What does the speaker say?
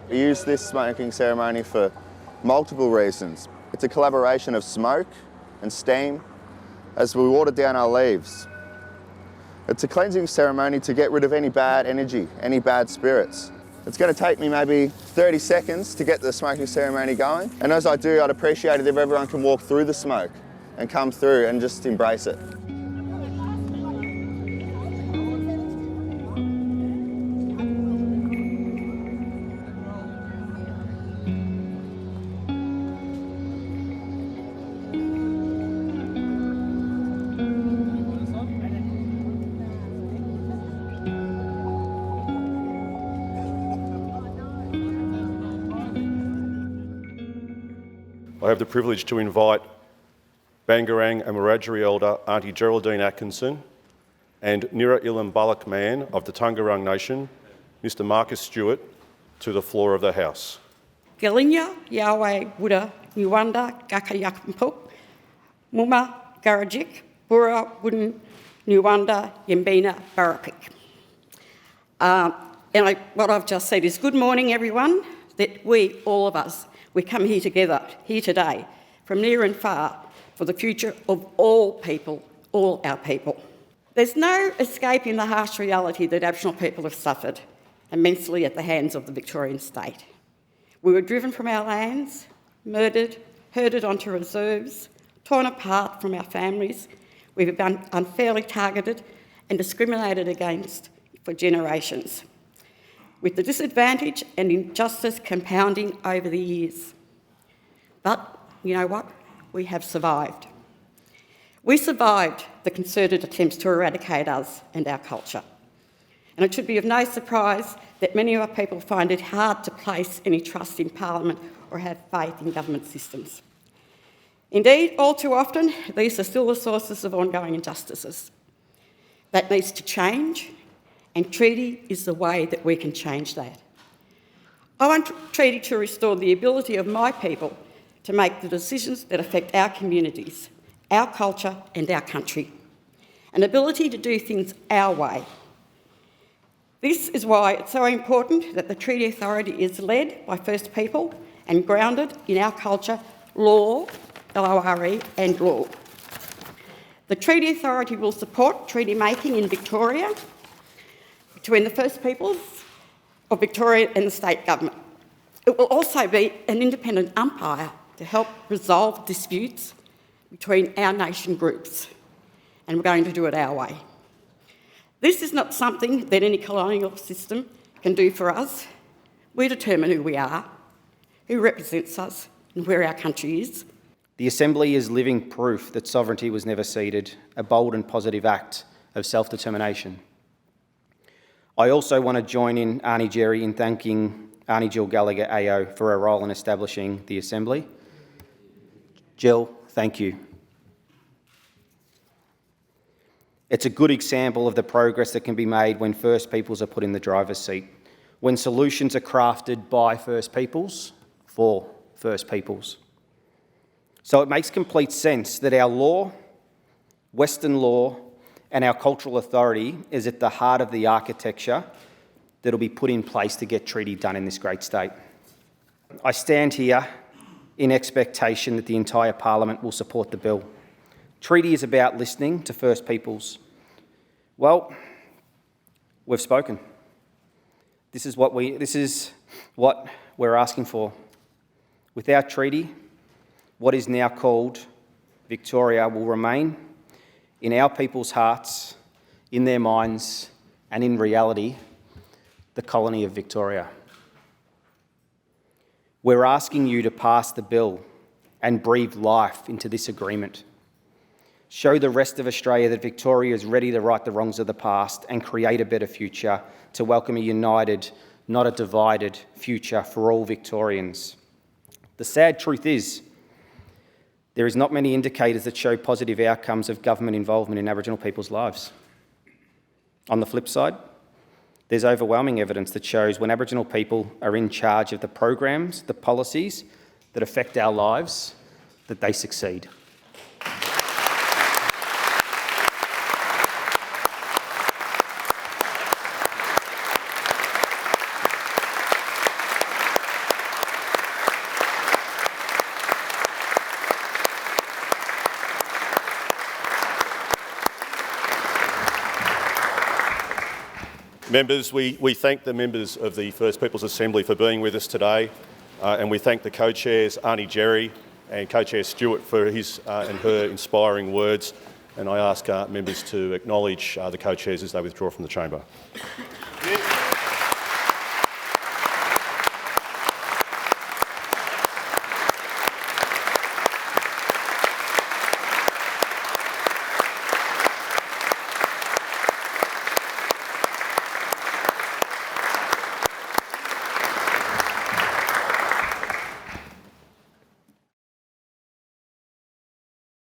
We use this smoking ceremony for multiple reasons. It's a collaboration of smoke and steam as we water down our leaves. It's a cleansing ceremony to get rid of any bad energy, any bad spirits. It's going to take me maybe 30 seconds to get the smoking ceremony going. And as I do, I'd appreciate it if everyone can walk through the smoke and come through and just embrace it. I have the privilege to invite Bangarang and Wiradjuri Elder Auntie Geraldine Atkinson and Nira Ilam Balak man of the Tungarang Nation, Mr Marcus Stewart, to the floor of the House. Galinya, Yahweh, Buddha, Nuwanda, Gakayakampu, Muma, Garajik, Bura, Wooden, Nuwanda, Yambina, Barapik. What I've just said is good morning, everyone, that we, all of us, we come here together, here today, from near and far, for the future of all people, all our people. There's no escaping the harsh reality that Aboriginal people have suffered immensely at the hands of the Victorian state. We were driven from our lands, murdered, herded onto reserves, torn apart from our families. We've been unfairly targeted and discriminated against for generations, with the disadvantage and injustice compounding over the years. But you know what? We have survived. We survived the concerted attempts to eradicate us and our culture. And it should be of no surprise that many of our people find it hard to place any trust in Parliament or have faith in government systems. Indeed, all too often, these are still the sources of ongoing injustices. That needs to change, and treaty is the way that we can change that. I want treaty to restore the ability of my people to make the decisions that affect our communities, our culture and our country. An ability to do things our way. This is why it's so important that the Treaty Authority is led by First People and grounded in our culture, law, L-O-R-E, and law. The Treaty Authority will support treaty making in Victoria between the First Peoples of Victoria and the state government. It will also be an independent umpire to help resolve disputes between our nation groups, and we're going to do it our way. This is not something that any colonial system can do for us. We determine who we are, who represents us, and where our country is. The Assembly is living proof that sovereignty was never ceded, a bold and positive act of self-determination. I also want to join in Auntie Jerry in thanking Auntie Jill Gallagher AO for her role in establishing the Assembly. Jill, thank you. It's a good example of the progress that can be made when First Peoples are put in the driver's seat, when solutions are crafted by First Peoples for First Peoples. So it makes complete sense that our law, Western law, and our cultural authority is at the heart of the architecture that will be put in place to get treaty done in this great state. I stand here in expectation that the entire Parliament will support the bill. Treaty is about listening to First Peoples. Well, we've spoken. This is what we're asking for. Without treaty, what is now called Victoria will remain in our people's hearts, in their minds, and in reality, the colony of Victoria. We're asking you to pass the bill and breathe life into this agreement. Show the rest of Australia that Victoria is ready to right the wrongs of the past and create a better future, to welcome a united, not a divided future for all Victorians. The sad truth is, there is not many indicators that show positive outcomes of government involvement in Aboriginal people's lives. On the flip side, there's overwhelming evidence that shows when Aboriginal people are in charge of the programs, the policies that affect our lives, that they succeed. Members, we thank the members of the First Peoples Assembly for being with us today, and we thank the co-chairs, Aunty Jerry and co-chair Stewart, for his and her inspiring words. And I ask members to acknowledge the co-chairs as they withdraw from the chamber.